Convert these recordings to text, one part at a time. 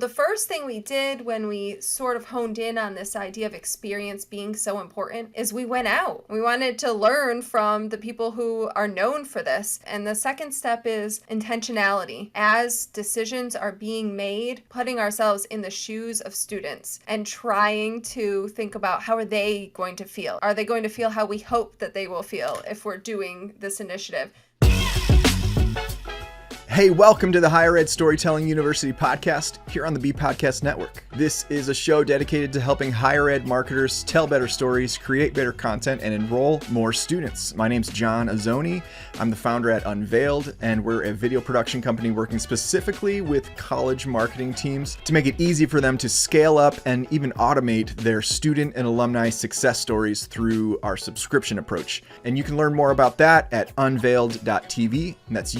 The first thing we did when we sort of honed in on this idea of experience being so important is we went out. We wanted to learn from the people who are known for this. And the second step is intentionality. As decisions are being made, putting ourselves in the shoes of students and trying to think about how are they going to feel? Are they going to feel how we hope that they will feel if we're doing this initiative? Hey, welcome to the Higher Ed Storytelling University podcast here on the B Podcast Network. This is a show dedicated to helping higher ed marketers tell better stories, create better content, and enroll more students. My name's John Azzoni. I'm the founder at Unveiled, and we're a video production company working specifically with college marketing teams to make it easy for them to scale up and even automate their student and alumni success stories through our subscription approach. And you can learn more about that at unveiled.tv, and that's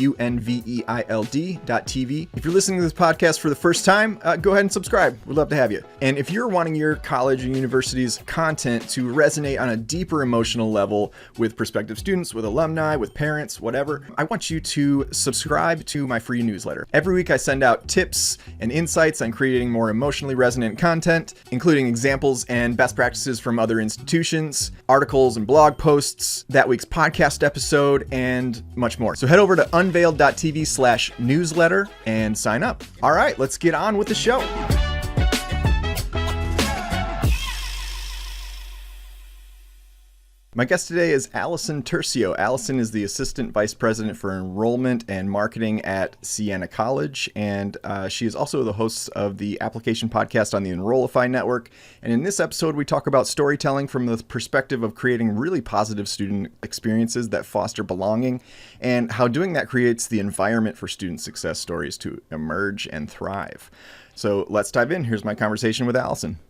unveiled.tv. If you're listening to this podcast for the first time, go ahead and subscribe. We'd love to have you. And if you're wanting your college and university's content to resonate on a deeper emotional level with prospective students, with alumni, with parents, whatever, I want you to subscribe to my free newsletter. Every week I send out tips and insights on creating more emotionally resonant content, including examples and best practices from other institutions, articles and blog posts, that week's podcast episode, and much more. So head over to unveiled.tv/newsletter and sign up. All right, let's get on with the show. My guest today is Allison Turcio. Allison is the Assistant Vice President for Enrollment and Marketing at Siena College, and she is also the host of the application podcast on the Unifying Network. And in this episode, we talk about storytelling from the perspective of creating really positive student experiences that foster belonging, and how doing that creates the environment for student success stories to emerge and thrive. So let's dive in. Here's my conversation with Allison.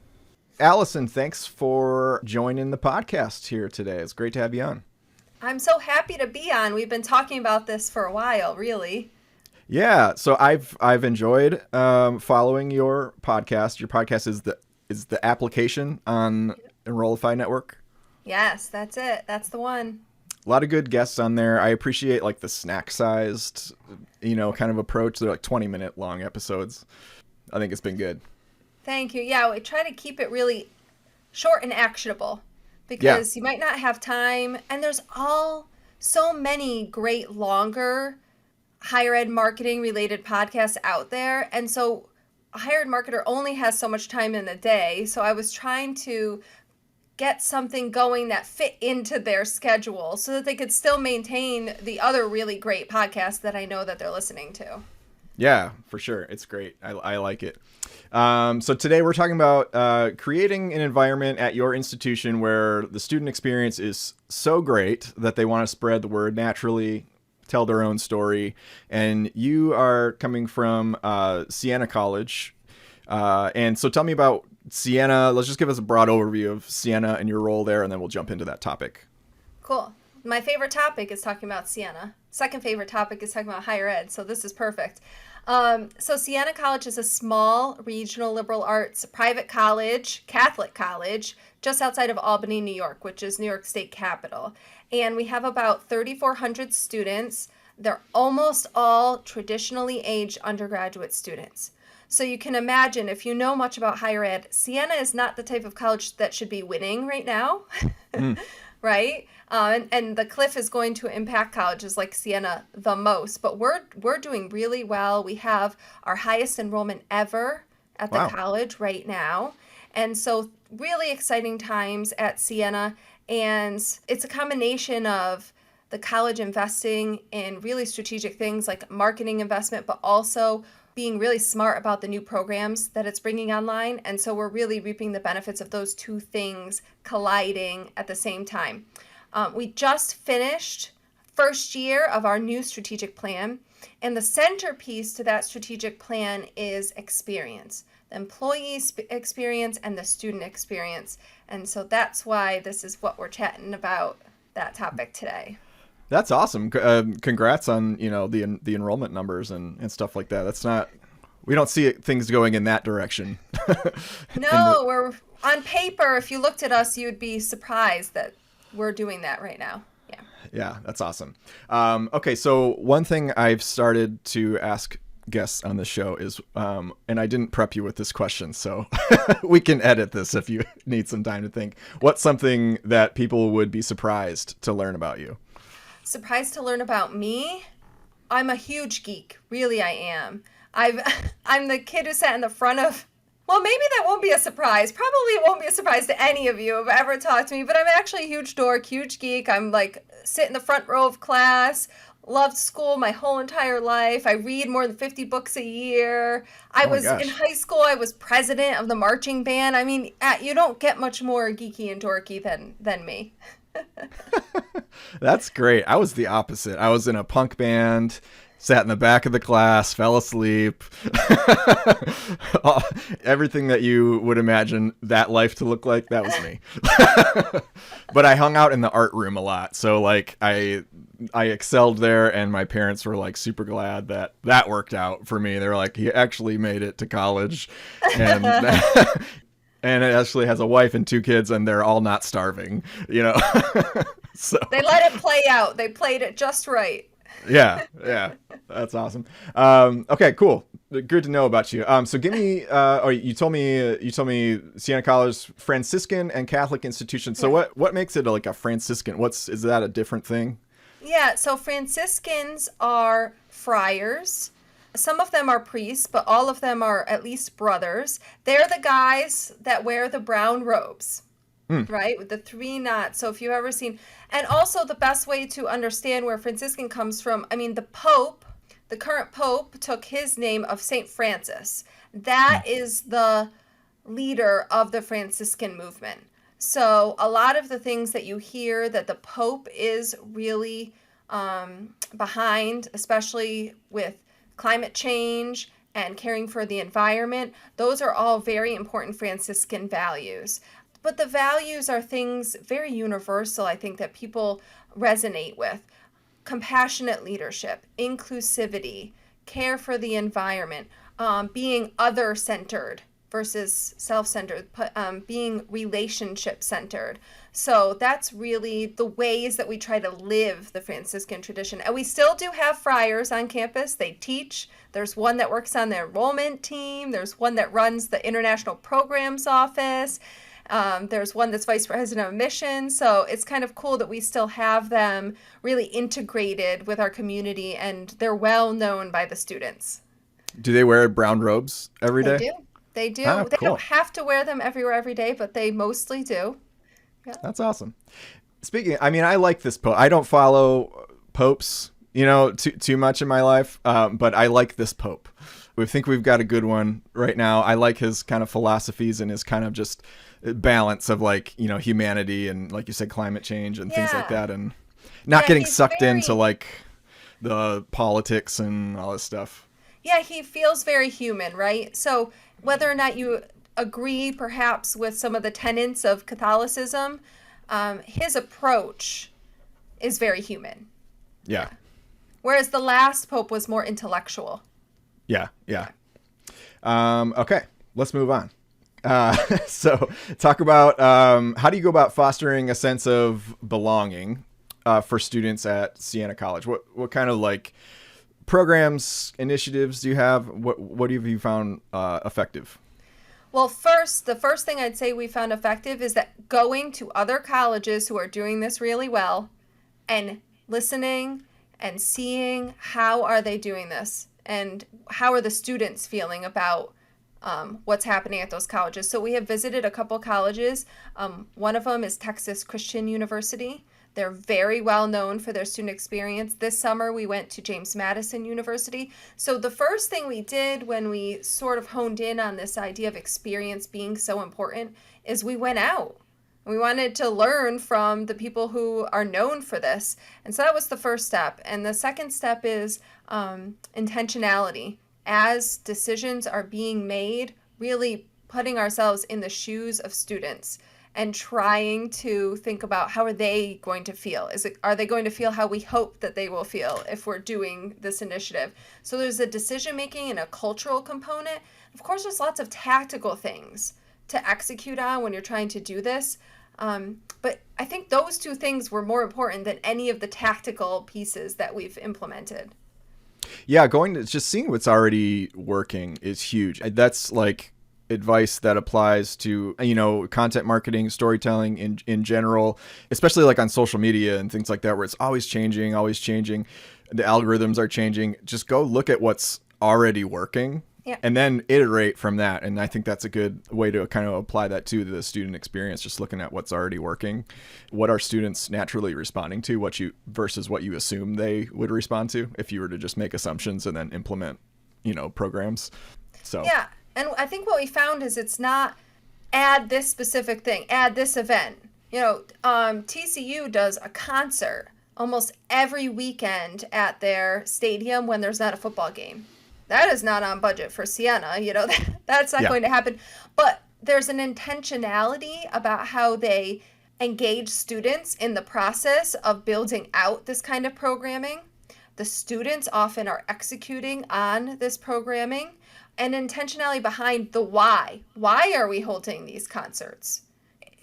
Allison, thanks for joining the podcast here today. It's great to have you on. I'm so happy to be on. We've been talking about this for a while, really. Yeah, so I've enjoyed following your podcast. Your podcast is the application on Enrollify Network. Yes, that's it. That's the one. A lot of good guests on there. I appreciate like the snack-sized, kind of approach. They're like 20-minute long episodes. I think it's been good. Thank you. Yeah, we try to keep it really short and actionable because you might not have time. And there's so many great longer higher ed marketing related podcasts out there. And so a higher ed marketer only has so much time in the day. So I was trying to get something going that fit into their schedule so that they could still maintain the other really great podcasts that I know that they're listening to. Yeah, for sure. It's great. I like it. So today we're talking about creating an environment at your institution where the student experience is so great that they want to spread the word naturally, tell their own story. And you are coming from Siena College. And so tell me about Siena. Let's just give us a broad overview of Siena and your role there, and then we'll jump into that topic. Cool. My favorite topic is talking about Siena. Second favorite topic is talking about higher ed. So this is perfect. So Siena College is a small regional liberal arts private college, Catholic college, just outside of Albany, New York, which is New York State capital. And we have about 3,400 students. They're almost all traditionally aged undergraduate students. So you can imagine, if you know much about higher ed, Siena is not the type of college that should be winning right now, right? And the cliff is going to impact colleges like Siena the most, but we're doing really well. We have our highest enrollment ever at the college right now. And so really exciting times at Siena. And it's a combination of the college investing in really strategic things like marketing investment, but also being really smart about the new programs that it's bringing online. And so we're really reaping the benefits of those two things colliding at the same time. We just finished first year of our new strategic plan, and the centerpiece to that strategic plan is experience, the employee experience and the student experience. And so that's why this is what we're chatting about, that topic today. That's awesome. Congrats on, the enrollment numbers and stuff like that. We don't see things going in that direction. No, we're on paper. If you looked at us, you'd be surprised that we're doing that right now. Yeah. Yeah, that's awesome. Okay, so one thing I've started to ask guests on the show is, and I didn't prep you with this question, so we can edit this if you need some time to think. What's something that people would be surprised to learn about you? Surprised to learn about me? I'm a huge geek. Really, I am. I've I'm the kid who sat in the front of. Well, maybe that won't be a surprise. Probably it won't be a surprise to any of you who have ever talked to me, but I'm actually a huge dork, huge geek. I'm like sit in the front row of class. Loved school my whole entire life. I read more than 50 books a year. I Oh my was in gosh. high school. I was president of the marching band. I mean, you don't get much more geeky and dorky than me. That's great. I was the opposite. I was in a punk band, sat in the back of the class, fell asleep. Everything that you would imagine that life to look like, that was me. But I hung out in the art room a lot. So like I excelled there, and my parents were like super glad that that worked out for me. They were like, he actually made it to college, and and it actually has a wife and 2 kids, and they're all not starving, you know. So They let it play out. They played it just right. yeah, that's awesome. Okay, cool. Good to know about you. So give me. Oh, you told me Siena College, Franciscan and Catholic institution. So Yeah. what makes it like a Franciscan? Is that a different thing? Yeah, so Franciscans are friars. Some of them are priests, but all of them are at least brothers. They're the guys that wear the brown robes, right? With the 3 knots. So if you've ever seen, and also the best way to understand where Franciscan comes from, I mean, the Pope, the current Pope, took his name of Saint Francis. That is the leader of the Franciscan movement. So a lot of the things that you hear that the Pope is really behind, especially with climate change and caring for the environment, those are all very important Franciscan values. But the values are things very universal, I think, that people resonate with. Compassionate leadership, inclusivity, care for the environment, being other centered versus self centered, being relationship centered. So that's really the ways that we try to live the Franciscan tradition. And we still do have friars on campus. They teach. There's one that works on the enrollment team, there's one that runs the international programs office. There's one that's vice president of missions. So it's kind of cool that we still have them really integrated with our community, and they're well known by the students. Do they wear brown robes every They day? do. They do. Ah, They cool. don't have to wear them everywhere every day, but they mostly do. Yeah. That's awesome. Speaking, I mean, I like this pope. I don't follow popes, too much in my life, but I like this pope. We think we've got a good one right now. I like his kind of philosophies and his kind of just balance of like, humanity and like you said, climate change and things like Yeah. that, and not Yeah, getting he's sucked very, into like the politics and all this stuff. yeah, he feels very human, right? So whether or not you agree perhaps with some of the tenets of Catholicism, his approach is very human. Yeah. Whereas the last pope was more intellectual. Yeah. Okay, let's move on. So talk about how do you go about fostering a sense of belonging for students at Siena College? What kind of like programs, initiatives do you have? What have you found effective? Well, the first thing I'd say we found effective is that going to other colleges who are doing this really well and listening and seeing how are they doing this and how are the students feeling about what's happening at those colleges. So we have visited a couple colleges. One of them is Texas Christian University. They're very well known for their student experience. This summer we went to James Madison University. So the first thing we did when we sort of honed in on this idea of experience being so important is we went out. We wanted to learn from the people who are known for this. And so that was the first step. And the second step is intentionality. As decisions are being made, really putting ourselves in the shoes of students and trying to think about how are they going to feel? Are they going to feel how we hope that they will feel if we're doing this initiative? So there's a decision making and a cultural component. Of course, there's lots of tactical things to execute on when you're trying to do this. But I think those 2 things were more important than any of the tactical pieces that we've implemented. Yeah, going to just seeing what's already working is huge. That's like advice that applies to, content marketing, storytelling in general, especially like on social media and things like that, where it's always changing, always changing. The algorithms are changing. Just go look at what's already working. Yeah. And then iterate from that. And I think that's a good way to kind of apply that to the student experience, just looking at what's already working. What are students naturally responding to, versus what you assume they would respond to if you were to just make assumptions and then implement, programs. So Yeah. And I think what we found is it's not add this specific thing, add this event. TCU does a concert almost every weekend at their stadium when there's not a football game. That is not on budget for Siena. That's not going to happen. But there's an intentionality about how they engage students in the process of building out this kind of programming. The students often are executing on this programming, and intentionality behind the why. Why are we holding these concerts?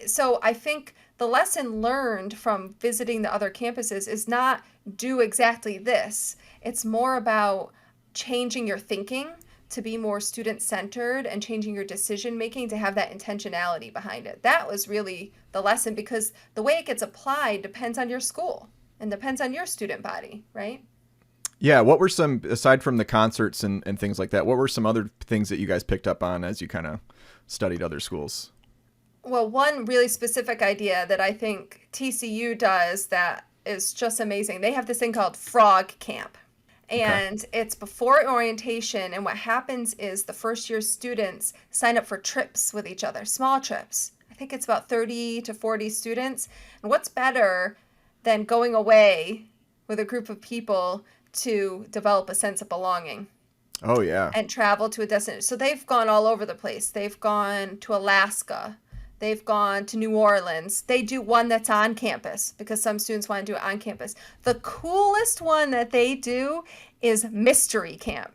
So I think the lesson learned from visiting the other campuses is not do exactly this. It's more about changing your thinking to be more student-centered and changing your decision-making to have that intentionality behind it. That was really the lesson, because the way it gets applied depends on your school and depends on your student body, right? Yeah. What were some, aside from the concerts and things like that, what were some other things that you guys picked up on as you kind of studied other schools? Well, one really specific idea that I think TCU does that is just amazing. They have this thing called Frog Camp. And it's before orientation. And what happens is the first year students sign up for trips with each other, small trips. I think it's about 30 to 40 students. And what's better than going away with a group of people to develop a sense of belonging? Oh, yeah. And travel to a destination. So they've gone all over the place. They've gone to Alaska. They've gone to New Orleans. They do one that's on campus because some students want to do it on campus. The coolest one that they do is mystery camp,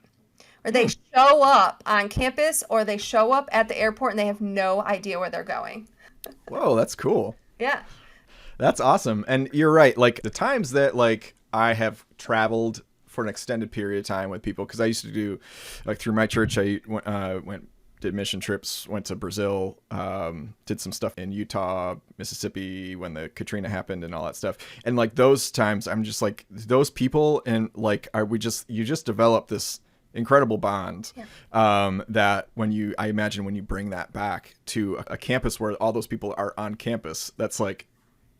where they show up on campus or they show up at the airport and they have no idea where they're going. Whoa, that's cool. Yeah. That's awesome. And you're right. Like the times that like I have traveled for an extended period of time with people, because I used to do, like through my church, I did mission trips, went to Brazil, did some stuff in Utah, Mississippi when the Katrina happened and all that stuff. And like those times, I'm just like those people, and like you just develop this incredible bond. That I imagine when you bring that back to a campus where all those people are on campus, that's like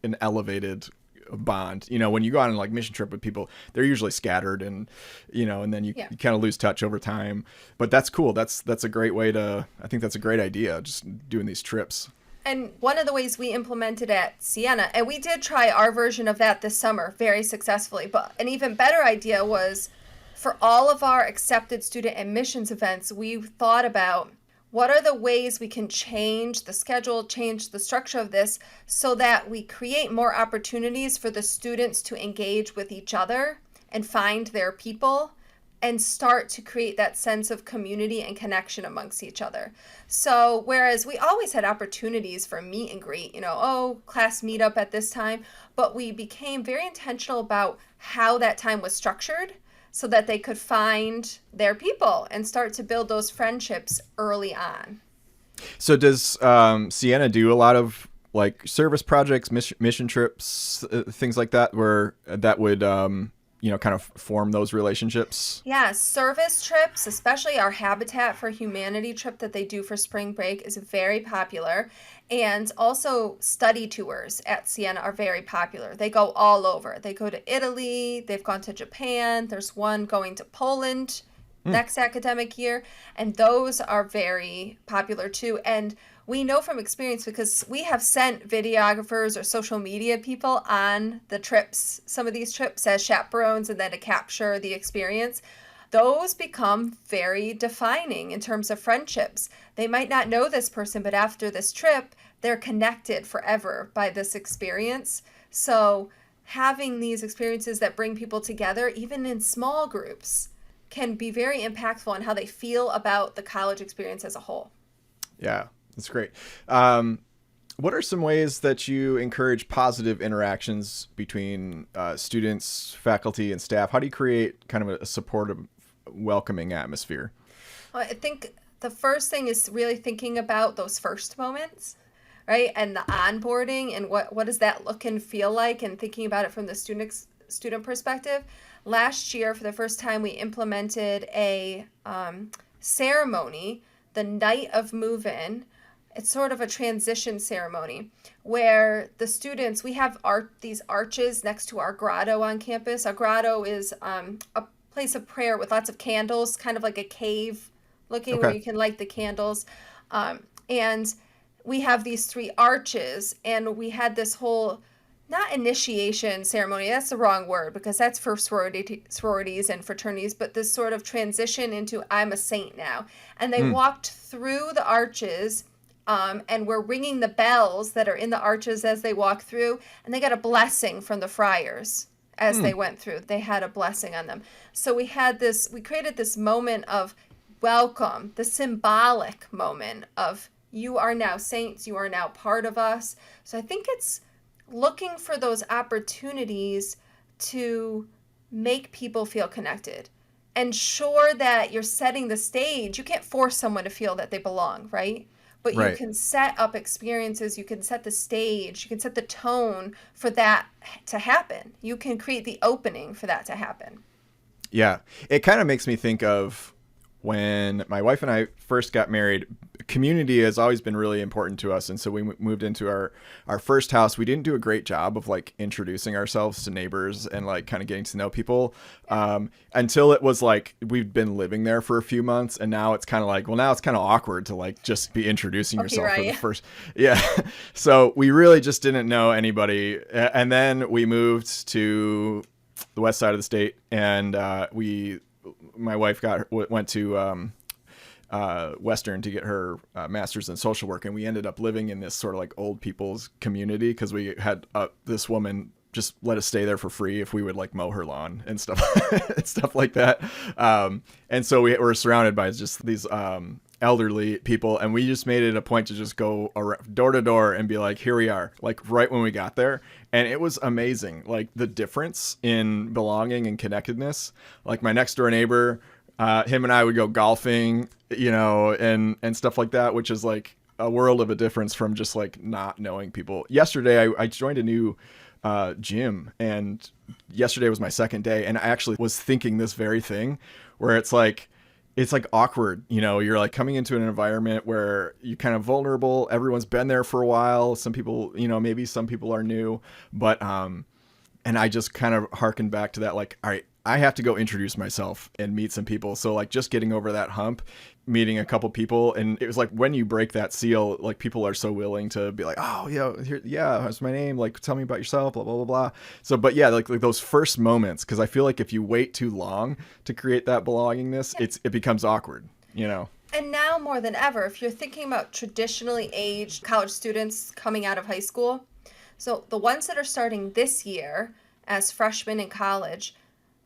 an elevated bond. When you go on like mission trip with people, they're usually scattered and and then you kind of lose touch over time. But that's cool. That's a great way I think that's a great idea, just doing these trips. And one of the ways we implemented at Siena, and we did try our version of that this summer very successfully, but an even better idea was for all of our accepted student admissions events, we thought about what are the ways we can change the schedule, change the structure of this so that we create more opportunities for the students to engage with each other and find their people and start to create that sense of community and connection amongst each other. So whereas we always had opportunities for meet and greet, class meetup at this time, but we became very intentional about how that time was structured so that they could find their people and start to build those friendships early on. So does Siena do a lot of like service projects, mission trips, things like that, where that would kind of form those relationships? Yeah, service trips, especially our Habitat for Humanity trip that they do for spring break, is very popular. And also study tours at Siena are very popular. They go all over. They go to Italy, they've gone to Japan, there's one going to Poland next academic year, and those are very popular too. And we know from experience, because we have sent videographers or social media people on the trips, some of these trips as chaperones, and then to capture the experience. Those become very defining in terms of friendships. They might not know this person, but after this trip, they're connected forever by this experience. So having these experiences that bring people together, even in small groups, can be very impactful on how they feel about the college experience as a whole. Yeah, that's great. What are some ways that you encourage positive interactions between students, faculty, and staff? How do you create kind of a supportive welcoming atmosphere? Well, I think the first thing is really thinking about those first moments, right? And the onboarding and what does that look and feel like, and thinking about it from the student perspective. Last year, for the first time, we implemented a ceremony, the night of move-in. It's sort of a transition ceremony where the students, we have these arches next to our grotto on campus. A grotto is a place of prayer with lots of candles, kind of like a cave looking where Okay. you can light the candles. And we have these three arches, and we had this whole, not initiation ceremony, that's the wrong word because that's for sororities and fraternities, but this sort of transition into I'm a saint now. And they walked through the arches, and we're ringing the bells that are in the arches as they walk through, and they got a blessing from the friars as they went through. They had a blessing on them. So we created this moment of welcome, the symbolic moment of you are now saints, you are now part of us. So I think it's looking for those opportunities to make people feel connected. And sure that you're setting the stage. You can't force someone to feel that they belong, right? But you Right. can set up experiences, you can set the stage, you can set the tone for that to happen. You can create the opening for that to happen. Yeah. It kind of makes me think of when my wife and I first got married. Community has always been really important to us. And so we moved into our first house. We didn't do a great job of like introducing ourselves to neighbors and like kind of getting to know people until it was like we've been living there for a few months. And now it's kind of like, well, now it's kind of awkward to like just be introducing yourself for the Right. first. Yeah. So we really just didn't know anybody. And then we moved to the west side of the state, and my wife went to Western to get her master's in social work, and we ended up living in this sort of like old people's community because we had this woman just let us stay there for free if we would like mow her lawn and stuff and stuff like that. And so we were surrounded by just these elderly people, and we just made it a point to just go door to door and be like, here we are, like right when we got there. And it was amazing, like the difference in belonging and connectedness. Like my next door neighbor, him and I would go golfing, and stuff like that, which is like a world of a difference from just like not knowing people. Yesterday, I joined a new gym, and yesterday was my second day, and I actually was thinking this very thing, where it's like awkward, you're like coming into an environment where you're kind of vulnerable. Everyone's been there for a while. Some people, maybe some people are new, but and I just kind of harken back to that, like, all right, I have to go introduce myself and meet some people. So like just getting over that hump, meeting a couple people. And it was like, when you break that seal, like people are so willing to be like, oh yeah, that's my name. Like, tell me about yourself, blah, blah, blah, blah. So, but yeah, like those first moments, cause I feel like if you wait too long to create that belongingness, it becomes awkward, And now more than ever, if you're thinking about traditionally aged college students coming out of high school, so the ones that are starting this year as freshmen in college,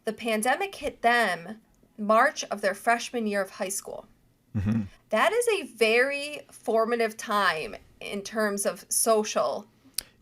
the pandemic hit them March of their freshman year of high school. Mm-hmm. That is a very formative time in terms of social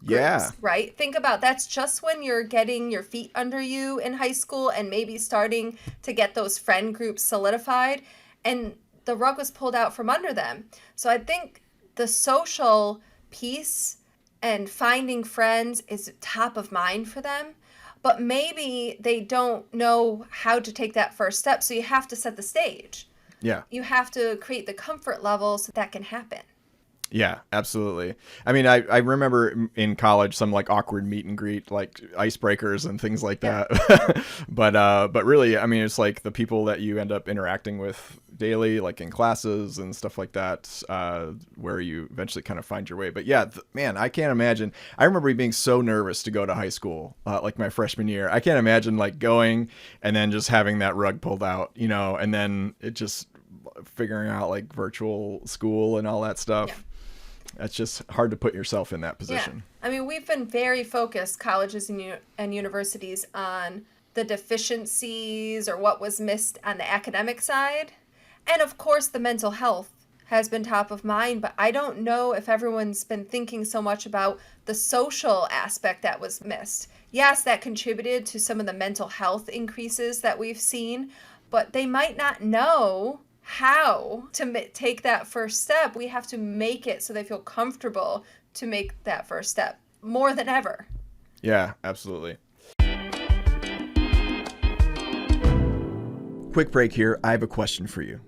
groups, Yeah. right? Think about that's just when you're getting your feet under you in high school and maybe starting to get those friend groups solidified, and the rug was pulled out from under them. So I think the social piece and finding friends is top of mind for them, but maybe they don't know how to take that first step. So you have to set the stage. Yeah. You have to create the comfort level so that can happen. Yeah, absolutely. I mean, I remember in college some like awkward meet and greet, like icebreakers and things like that. But really, I mean, it's like the people that you end up interacting with daily, like in classes and stuff like that, where you eventually kind of find your way. But yeah, man, I can't imagine. I remember being so nervous to go to high school, like my freshman year. I can't imagine like going and then just having that rug pulled out, and then it just figuring out like virtual school and all that stuff. Yeah. That's just hard to put yourself in that position. Yeah. I mean, we've been very focused, colleges and universities, on the deficiencies or what was missed on the academic side. And of course, the mental health has been top of mind, but I don't know if everyone's been thinking so much about the social aspect that was missed. Yes, that contributed to some of the mental health increases that we've seen, but they might not know how to take that first step. We have to make it so they feel comfortable to make that first step more than ever. Yeah, absolutely. Quick break here. I have a question for you.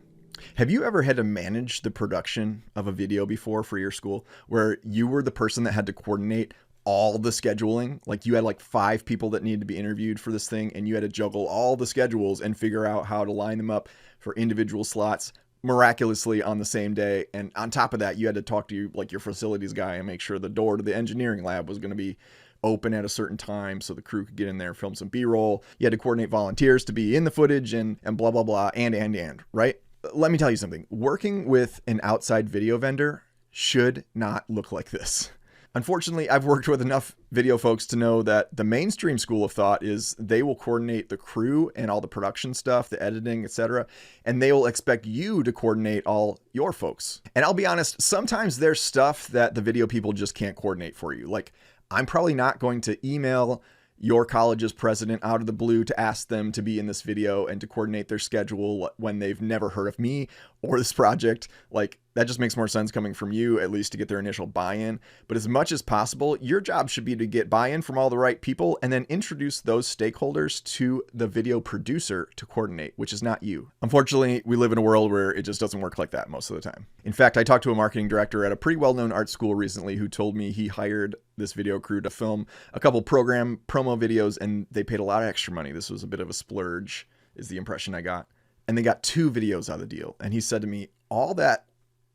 Have you ever had to manage the production of a video before for your school where you were the person that had to coordinate all the scheduling? Like you had like 5 people that needed to be interviewed for this thing, and you had to juggle all the schedules and figure out how to line them up for individual slots miraculously on the same day. And on top of that, you had to talk to your facilities guy and make sure the door to the engineering lab was going to be open at a certain time so the crew could get in there, film some B-roll. You had to coordinate volunteers to be in the footage and blah, blah, blah, and, right? Let me tell you something. Working with an outside video vendor should not look like this. Unfortunately, I've worked with enough video folks to know that the mainstream school of thought is they will coordinate the crew and all the production stuff, the editing, etc., and they will expect you to coordinate all your folks. And I'll be honest, sometimes there's stuff that the video people just can't coordinate for you. Like, I'm probably not going to email your college's president out of the blue to ask them to be in this video and to coordinate their schedule when they've never heard of me or this project. Like, that just makes more sense coming from you, at least to get their initial buy-in. But as much as possible, your job should be to get buy-in from all the right people and then introduce those stakeholders to the video producer to coordinate, which is not you. Unfortunately, we live in a world where it just doesn't work like that most of the time. In fact, I talked to a marketing director at a pretty well-known art school recently who told me he hired this video crew to film a couple program promo videos, and they paid a lot of extra money. This was a bit of a splurge, is the impression I got. And they got 2 videos out of the deal. And he said to me, all that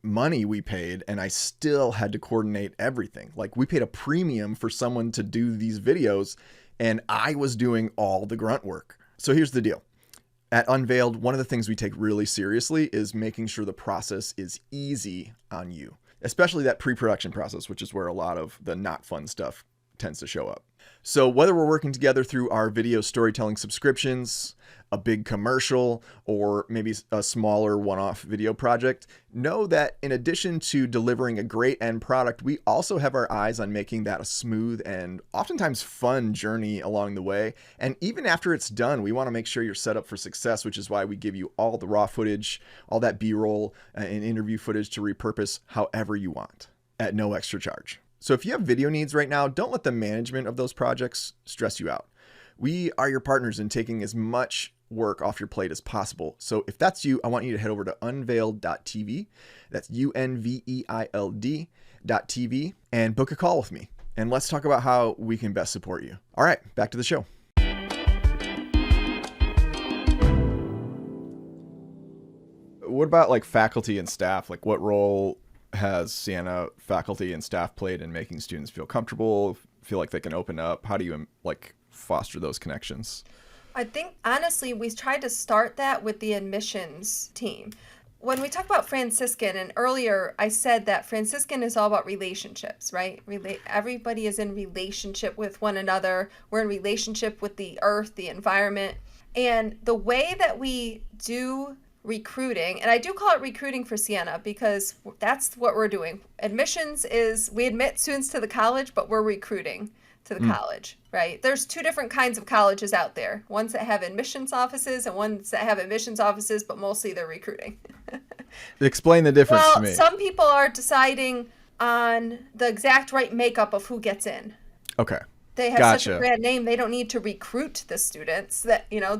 money we paid and I still had to coordinate everything. Like, we paid a premium for someone to do these videos and I was doing all the grunt work. So here's the deal. At Unveiled, one of the things we take really seriously is making sure the process is easy on you, especially that pre-production process, which is where a lot of the not fun stuff tends to show up. So whether we're working together through our video storytelling subscriptions, a big commercial, or maybe a smaller one-off video project, know that in addition to delivering a great end product, we also have our eyes on making that a smooth and oftentimes fun journey along the way. And even after it's done, we want to make sure you're set up for success, which is why we give you all the raw footage, all that B-roll and interview footage to repurpose however you want at no extra charge. So if you have video needs right now, don't let the management of those projects stress you out. We are your partners in taking as much work off your plate as possible. So if that's you, I want you to head over to unveiled.tv. That's unveiled.tv and book a call with me. And let's talk about how we can best support you. All right, back to the show. What about like faculty and staff? Like, what role has Siena faculty and staff played in making students feel comfortable, feel like they can open up? How do you like foster those connections? I think, honestly, we tried to start that with the admissions team. When we talk about Franciscan, and earlier I said that Franciscan is all about relationships, right? Everybody is in relationship with one another. We're in relationship with the earth, the environment. And the way that we do recruiting, and I do call it recruiting for Siena because that's what we're doing. Admissions is, we admit students to the college, but we're recruiting to the college, right? There's 2 different kinds of colleges out there. Ones that have admissions offices and ones that have admissions offices, but mostly they're recruiting. Explain the difference to me. Well, some people are deciding on the exact right makeup of who gets in. Okay. They have such a grand name, they don't need to recruit the students. That, you know,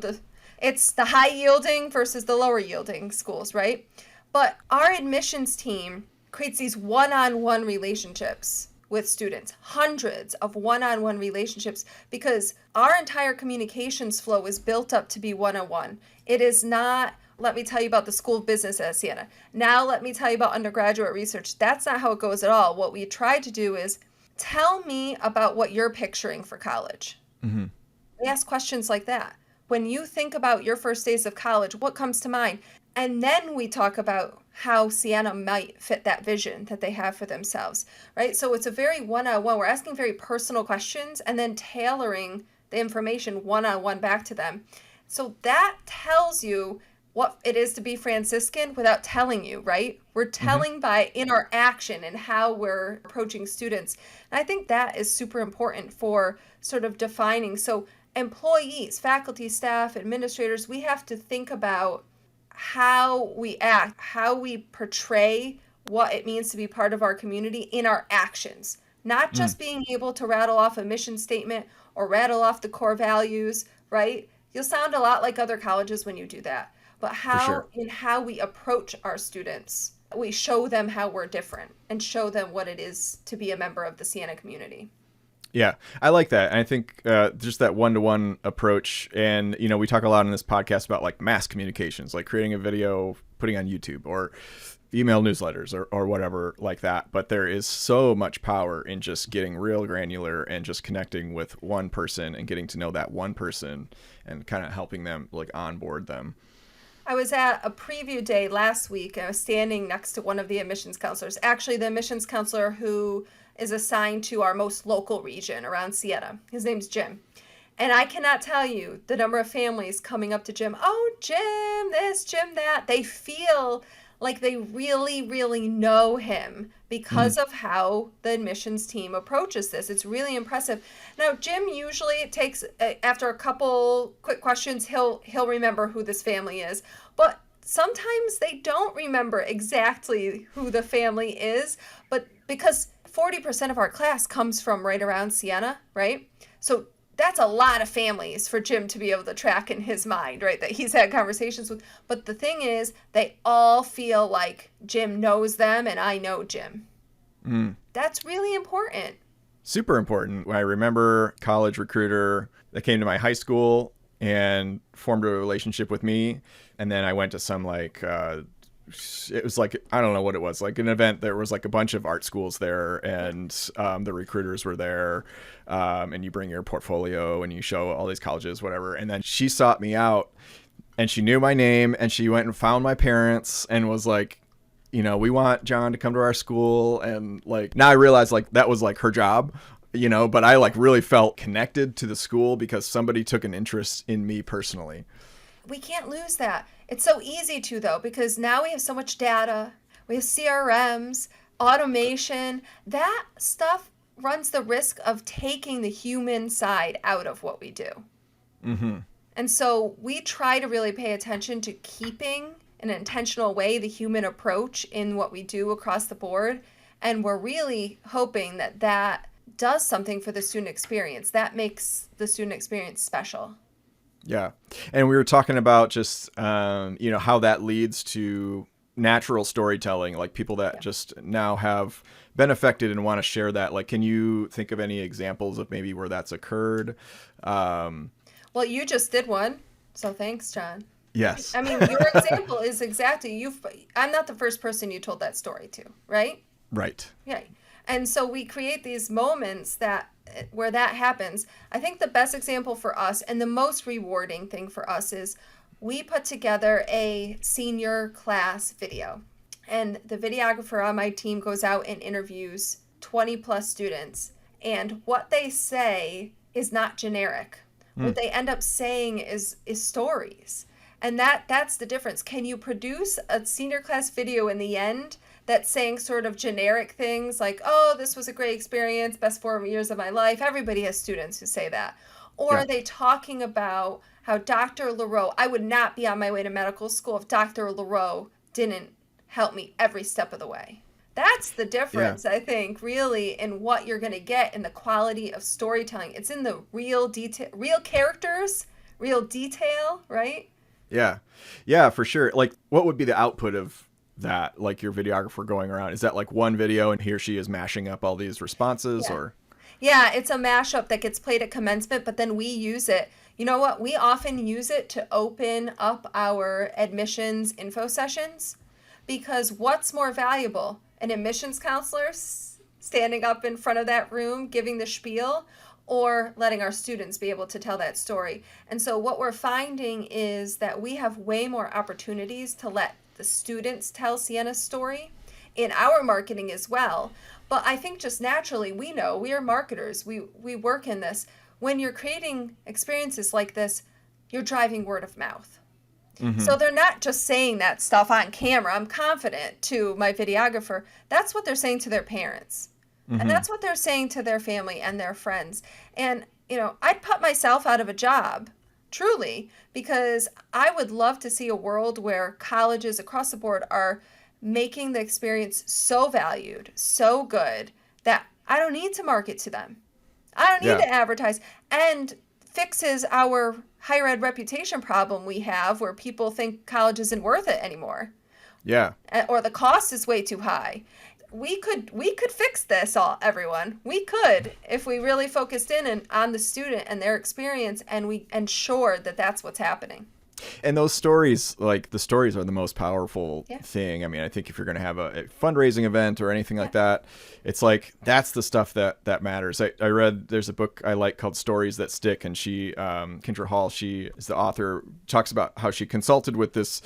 it's the high yielding versus the lower yielding schools, right? But our admissions team creates these one-on-one relationships with students, hundreds of one-on-one relationships, because our entire communications flow is built up to be one-on-one. It is not, let me tell you about the School of Business at Siena. Now let me tell you about undergraduate research. That's not how it goes at all. What we try to do is tell me about what you're picturing for college. Mm-hmm. We ask questions like that. When you think about your first days of college, what comes to mind? And then we talk about how Siena might fit that vision that they have for themselves, right? So it's a very one-on-one. We're asking very personal questions and then tailoring the information one-on-one back to them. So that tells you what it is to be Franciscan without telling you, right? We're telling by in our action and how we're approaching students. And I think that is super important for sort of defining. So employees, faculty, staff, administrators, we have to think about how we act, how we portray what it means to be part of our community in our actions, not just being able to rattle off a mission statement or rattle off the core values, right? You'll sound a lot like other colleges when you do that, but For sure. how we approach our students, we show them how we're different and show them what it is to be a member of the Siena community. Yeah, I like that. And I think just that one-to-one approach. And, we talk a lot in this podcast about like mass communications, like creating a video, putting on YouTube or email newsletters or whatever like that. But there is so much power in just getting real granular and just connecting with one person and getting to know that one person and kind of helping them like onboard them. I was at a preview day last week. I was standing next to one of the admissions counselors, actually the admissions counselor who is assigned to our most local region around Siena. His name's Jim. And I cannot tell you the number of families coming up to Jim. Oh, Jim, this, Jim, that. They feel like they really, really know him because of how the admissions team approaches this. It's really impressive. Now, Jim usually it takes, after a couple quick questions, he'll remember who this family is. But sometimes they don't remember exactly who the family is, but because 40% of our class comes from right around Siena, right? So that's a lot of families for Jim to be able to track in his mind, right? That he's had conversations with. But the thing is, they all feel like Jim knows them and I know Jim. That's really important. Super important. I remember a college recruiter that came to my high school and formed a relationship with me. And then I went to some it was like, I don't know what it was, like an event. There was like a bunch of art schools there and the recruiters were there and you bring your portfolio and you show all these colleges, whatever. And then she sought me out and she knew my name and she went and found my parents and was like, we want John to come to our school. And like, now I realize like that was like her job, but I like really felt connected to the school because somebody took an interest in me personally. We can't lose that. It's so easy to, though, because now we have so much data. We have CRMs, automation. That stuff runs the risk of taking the human side out of what we do. And so we try to really pay attention to keeping in an intentional way the human approach in what we do across the board. And we're really hoping that that does something for the student experience. That makes the student experience special. Yeah. And we were talking about just, how that leads to natural storytelling, like people that just now have been affected and want to share that. Like, can you think of any examples of maybe where that's occurred? Well, you just did one. So thanks, John. Yes. I mean, your example is exactly, I'm not the first person you told that story to, right? Right. Yeah. And so we create these moments where that happens. I think the best example for us and the most rewarding thing for us is we put together a senior class video. And the videographer on my team goes out and interviews 20 plus students. And what they say is not generic. What they end up saying is stories. And that's the difference. Can you produce a senior class video in the end that's saying sort of generic things like, oh, this was a great experience, best 4 years of my life. Everybody has students who say that. Or are they talking about how Dr. Leroux, I would not be on my way to medical school if Dr. Leroux didn't help me every step of the way. That's the difference, I think, really, in what you're going to get in the quality of storytelling. It's in the real detail, real characters, real detail, right? Yeah. Yeah, for sure. Like, what would be the output of that, like your videographer going around? Is that like one video and he or she is mashing up all these responses or? Yeah, it's a mashup that gets played at commencement, but then we use it. You know what? We often use it to open up our admissions info sessions because what's more valuable? An admissions counselor standing up in front of that room giving the spiel or letting our students be able to tell that story. And so what we're finding is that we have way more opportunities to let the students tell Siena's story in our marketing as well. But I think just naturally, we know we are marketers. We work in this. When you're creating experiences like this, you're driving word of mouth. So they're not just saying that stuff on camera. I'm confident to my videographer. That's what they're saying to their parents. And that's what they're saying to their family and their friends. And I'd put myself out of a job, truly, because I would love to see a world where colleges across the board are making the experience so valued, so good that I don't need to market to them. I don't need Yeah. to advertise, and fixes our higher ed reputation problem we have where people think college isn't worth it anymore, Yeah. or the cost is way too high. We could fix this, all everyone. We could, if we really focused in and on the student and their experience, and we ensured that that's what's happening. And those stories, like the stories are the most powerful Yeah. thing. I mean, I think if you're going to have a fundraising event or anything like that, it's like, that's the stuff that matters. I read, there's a book I like called Stories That Stick. And she, Kendra Hall, she is the author, talks about how she consulted with this,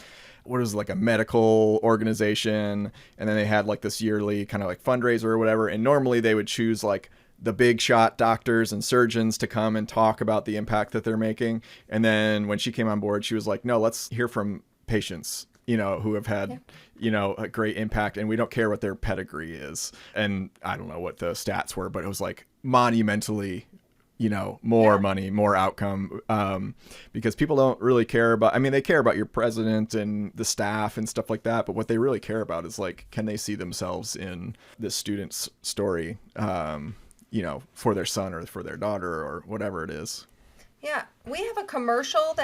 what is it, like a medical organization. And then they had like this yearly kind of like fundraiser or whatever. And normally they would choose like the big shot doctors and surgeons to come and talk about the impact that they're making. And then when she came on board, she was like, no, let's hear from patients, who have had, a great impact, and we don't care what their pedigree is. And I don't know what the stats were, but it was like monumentally, more money, more outcome, because people don't really care about, I mean, they care about your president and the staff and stuff like that. But what they really care about is like, can they see themselves in this student's story? For their son or for their daughter or whatever it is. Yeah, we have a commercial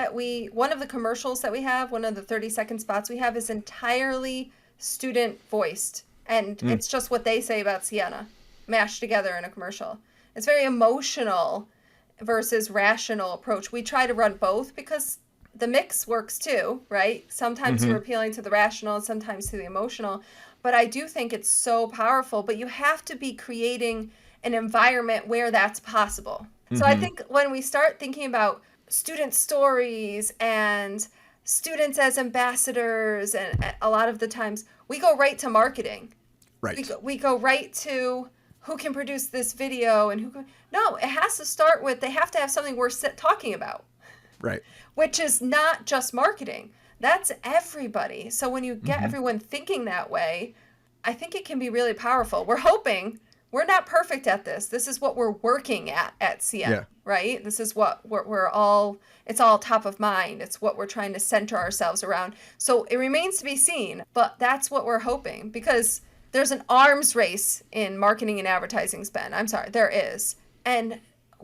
one of the commercials that we have, one of the 30-second spots we have is entirely student voiced. And it's just what they say about Siena mashed together in a commercial. It's very emotional versus rational approach. We try to run both because the mix works too, right? Sometimes we're appealing to the rational and sometimes to the emotional. But I do think it's so powerful, but you have to be creating an environment where that's possible. So I think when we start thinking about student stories and students as ambassadors, and a lot of the times we go right to marketing. Right. We go right to who can produce this video and who can. No, it has to start with they have to have something worth talking about. Right. Which is not just marketing. That's everybody. So when you get everyone thinking that way, I think it can be really powerful. We're hoping. We're not perfect at this. This is what we're working at Siena, right? This is what it's all top of mind. It's what we're trying to center ourselves around. So it remains to be seen, but that's what we're hoping, because there's an arms race in marketing and advertising spend. I'm sorry, there is. And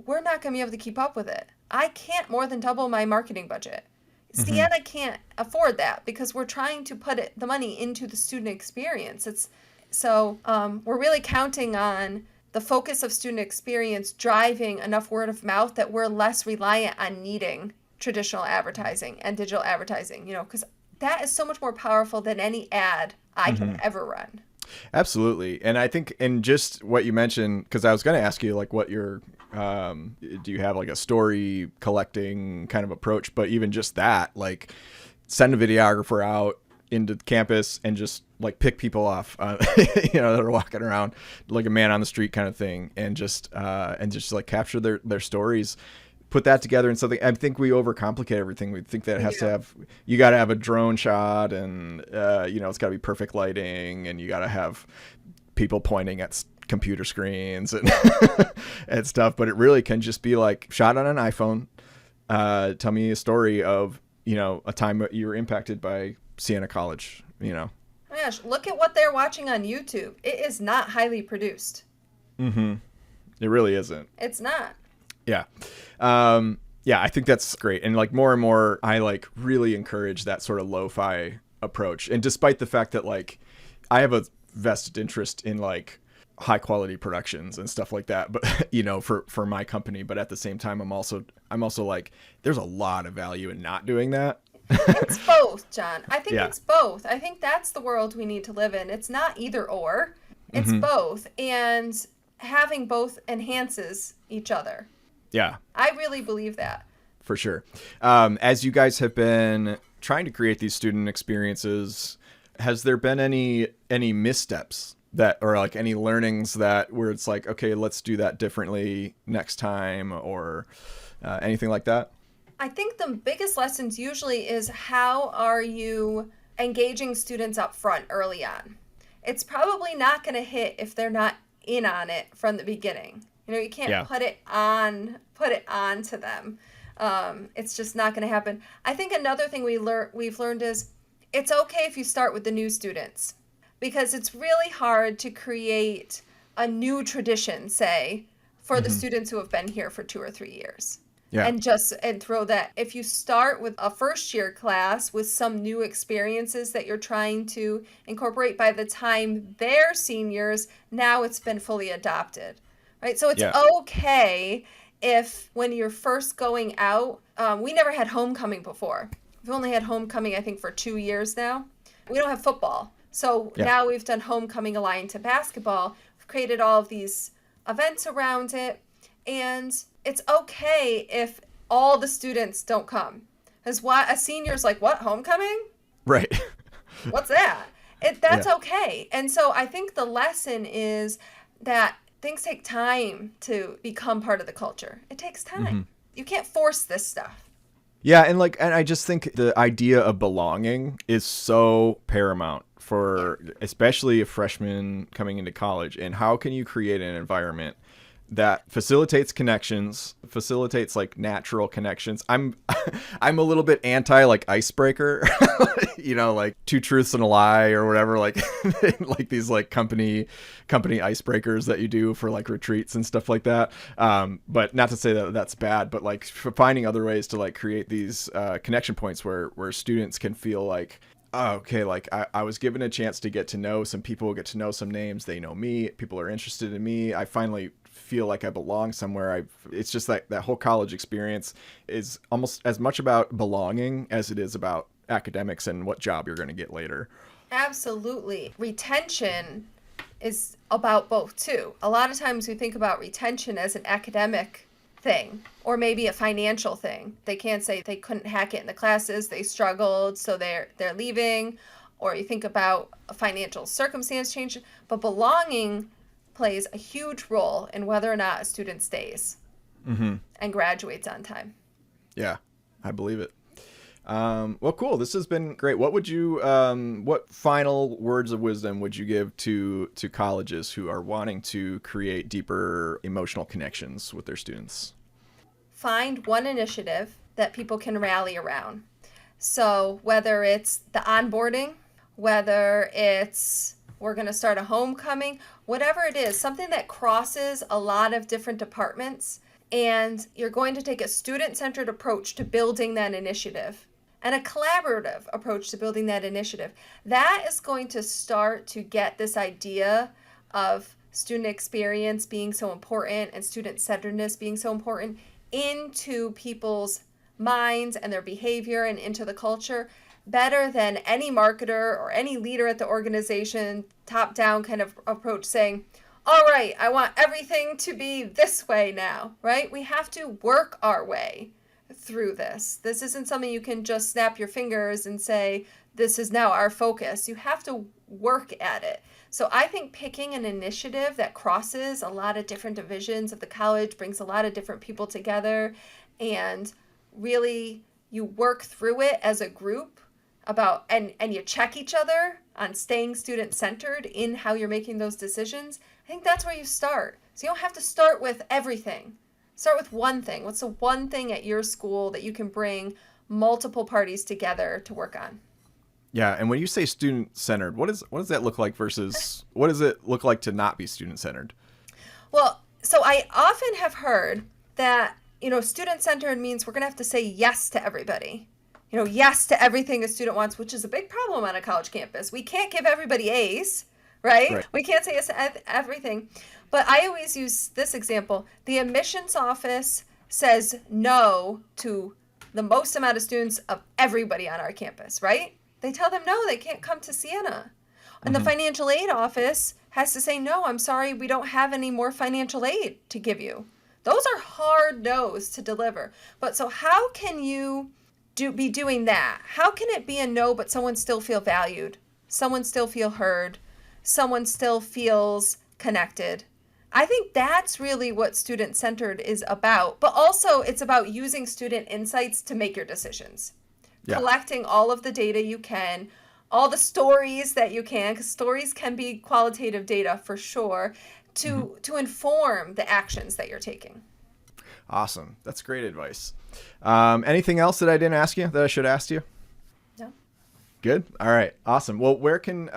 we're not going to be able to keep up with it. I can't more than double my marketing budget. Siena can't afford that because we're trying to put the money into the student experience. So we're really counting on the focus of student experience driving enough word of mouth that we're less reliant on needing traditional advertising and digital advertising, because that is so much more powerful than any ad I can ever run. Absolutely. And I think, and just what you mentioned, because I was going to ask you, like, what your, do you have like a story collecting kind of approach? But even just that, like, send a videographer out into campus and just like pick people off, that are walking around like a man on the street kind of thing, and just like capture their stories, put that together in something. I think we overcomplicate everything. We think that it has to have, you got to have a drone shot, and it's got to be perfect lighting, and you got to have people pointing at computer screens and and stuff. But it really can just be like shot on an iPhone. Tell me a story of a time that you were impacted by Siena College. Oh my gosh, look at what they're watching on YouTube. It is not highly produced. It really isn't. It's not. Yeah. I think that's great. And like more and more, I like really encourage that sort of lo-fi approach. And despite the fact that like I have a vested interest in like high quality productions and stuff like that, but for my company, but at the same time, I'm also like, there's a lot of value in not doing that. It's both, John. I think it's both. I think that's the world we need to live in. It's not either or. It's both. And having both enhances each other. Yeah. I really believe that. For sure. As you guys have been trying to create these student experiences, has there been any missteps that, or like any learnings that where it's like, okay, let's do that differently next time, or anything like that? I think the biggest lessons usually is how are you engaging students up front early on. It's probably not going to hit if they're not in on it from the beginning. You can't Yeah. put it on to them. It's just not going to happen. I think another thing we've learned is it's okay if you start with the new students, because it's really hard to create a new tradition, say, for the students who have been here for 2 or 3 years. Yeah. And throw that. If you start with a first year class with some new experiences that you're trying to incorporate, by the time they're seniors, now it's been fully adopted, right? So it's Yeah. okay if when you're first going out, we never had homecoming before. We've only had homecoming, I think, for 2 years now. We don't have football. So Yeah. now we've done homecoming aligned to basketball. We've created all of these events around it. And it's okay if all the students don't come. As why a senior's like, what, homecoming? Right. What's that? That's Yeah. okay. And so I think the lesson is that things take time to become part of the culture. It takes time. You can't force this stuff. Yeah, and I just think the idea of belonging is so paramount for especially a freshman coming into college. And how can you create an environment that facilitates connections, facilitates like natural connections? I'm I'm a little bit anti like icebreaker, like 2 truths and a lie or whatever, like like these like company icebreakers that you do for like retreats and stuff like that. But not to say that that's bad, but like for finding other ways to like create these connection points where students can feel like, oh, okay, like I was given a chance to get to know some people, get to know some names. They know me. People are interested in me. I finally feel like I belong somewhere. It's just like that whole college experience is almost as much about belonging as it is about academics and what job you're going to get later. Absolutely. Retention is about both too. A lot of times we think about retention as an academic thing or maybe a financial thing. They can't say they couldn't hack it in the classes, they struggled, so they're leaving. Or you think about a financial circumstance change, but belonging plays a huge role in whether or not a student stays and graduates on time. Yeah, I believe it. Well, cool. This has been great. What would you, what final words of wisdom would you give to colleges who are wanting to create deeper emotional connections with their students? Find one initiative that people can rally around. So whether it's the onboarding, whether it's we're going to start a homecoming, whatever it is, something that crosses a lot of different departments, and you're going to take a student-centered approach to building that initiative and a collaborative approach to building that initiative. That is going to start to get this idea of student experience being so important and student-centeredness being so important into people's minds and their behavior and into the culture better than any marketer or any leader at the organization, top-down kind of approach saying, all right, I want everything to be this way now, right? We have to work our way through this. This isn't something you can just snap your fingers and say, this is now our focus. You have to work at it. So I think picking an initiative that crosses a lot of different divisions of the college, brings a lot of different people together, and really you work through it as a group about, and you check each other on staying student-centered in how you're making those decisions. I think that's where you start. So you don't have to start with everything. Start with one thing. What's the one thing at your school that you can bring multiple parties together to work on? Yeah, and when you say student-centered, what does that look like versus what does it look like to not be student-centered? Well, so I often have heard that, student-centered means we're going to have to say yes to everybody. Yes to everything a student wants, which is a big problem on a college campus. We can't give everybody A's, right? We can't say yes to everything. But I always use this example. The admissions office says no to the most amount of students of everybody on our campus, right? They tell them no, they can't come to Siena. And the financial aid office has to say, no, I'm sorry, we don't have any more financial aid to give you. Those are hard no's to deliver. But so how can you be doing that? How can it be a no, but someone still feel valued? Someone still feel heard? Someone still feels connected? I think that's really what student-centered is about. But also it's about using student insights to make your decisions. Yeah. Collecting all of the data you can, all the stories that you can, because stories can be qualitative data for sure, to inform the actions that you're taking. Awesome. That's great advice. Anything else that I didn't ask you that I should ask you? No. Good. All right. Awesome. Well, where can,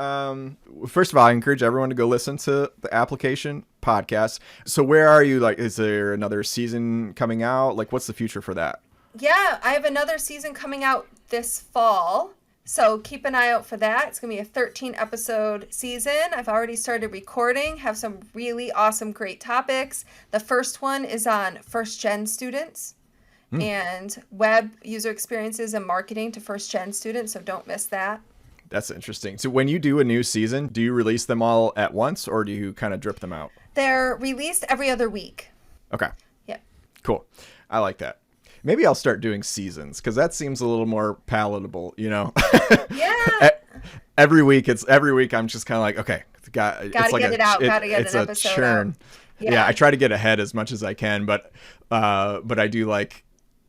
first of all, I encourage everyone to go listen to the application podcast. So where are you? Like, is there another season coming out? Like, what's the future for that? Yeah, I have another season coming out this fall. So keep an eye out for that. It's going to be a 13 episode season. I've already started recording, have some really awesome, great topics. The first one is on first gen students and web user experiences and marketing to first gen students. So don't miss that. That's interesting. So when you do a new season, do you release them all at once or do you kind of drip them out? They're released every other week. Okay. Yep. Cool. I like that. Maybe I'll start doing seasons because that seems a little more palatable, you know? Yeah. every week I'm just kind of like, okay, gotta get it out. Gotta get an episode it's a churn. out. Yeah. I try to get ahead as much as I can, but I do like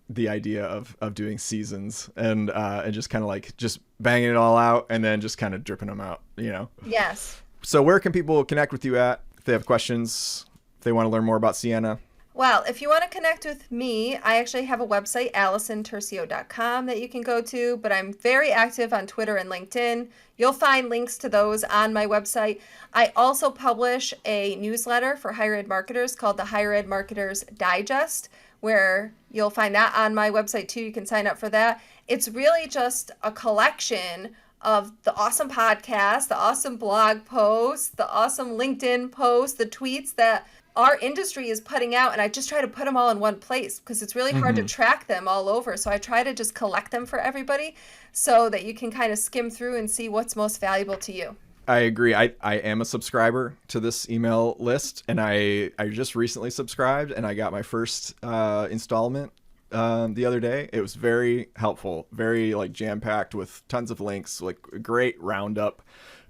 the idea of doing seasons and just kind of like just banging it all out and then just kind of dripping them out, you know? Yes. So where can people connect with you at if they have questions, if they want to learn more about Siena? Well, if you want to connect with me, I actually have a website, AllisonTurcio.com, that you can go to, but I'm very active on Twitter and LinkedIn. You'll find links to those on my website. I also publish a newsletter for higher ed marketers called the Higher Ed Marketers Digest, where you'll find that on my website too. You can sign up for that. It's really just a collection of the awesome podcast, the awesome blog posts, the awesome LinkedIn posts, the tweets that our industry is putting out, and I just try to put them all in one place because it's really hard to track them all over. So I try to just collect them for everybody so that you can kind of skim through and see what's most valuable to you. I agree. I am a subscriber to this email list, and I just recently subscribed, and I got my first installment the other day. It was very helpful, very like jam-packed with tons of links, like a great roundup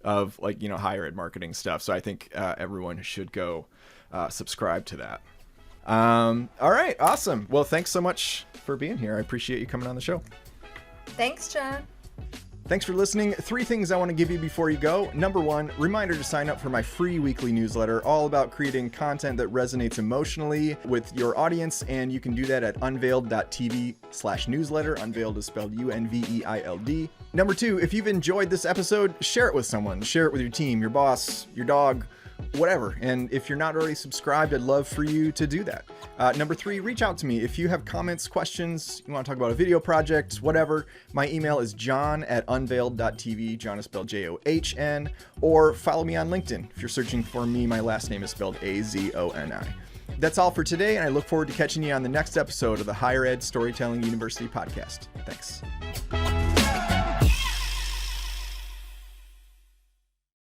of like, you know, higher ed marketing stuff. So I think everyone should go subscribe to that. All right. Awesome. Well, thanks so much for being here. I appreciate you coming on the show. Thanks, John. Thanks for listening. 3 things I want to give you before you go. Number 1, reminder to sign up for my free weekly newsletter, all about creating content that resonates emotionally with your audience. And you can do that at unveiled.tv/newsletter. Unveiled is spelled UNVEILD. Number 2, if you've enjoyed this episode, share it with someone. Share it with your team, your boss, your dog, whatever. And if you're not already subscribed, I'd love for you to do that. Number 3, reach out to me. If you have comments, questions, you want to talk about a video project, whatever, my email is john@unveiled.tv. John is spelled JOHN. Or follow me on LinkedIn. If you're searching for me, my last name is spelled AZONI. That's all for today, and I look forward to catching you on the next episode of the Higher Ed Storytelling University podcast. Thanks.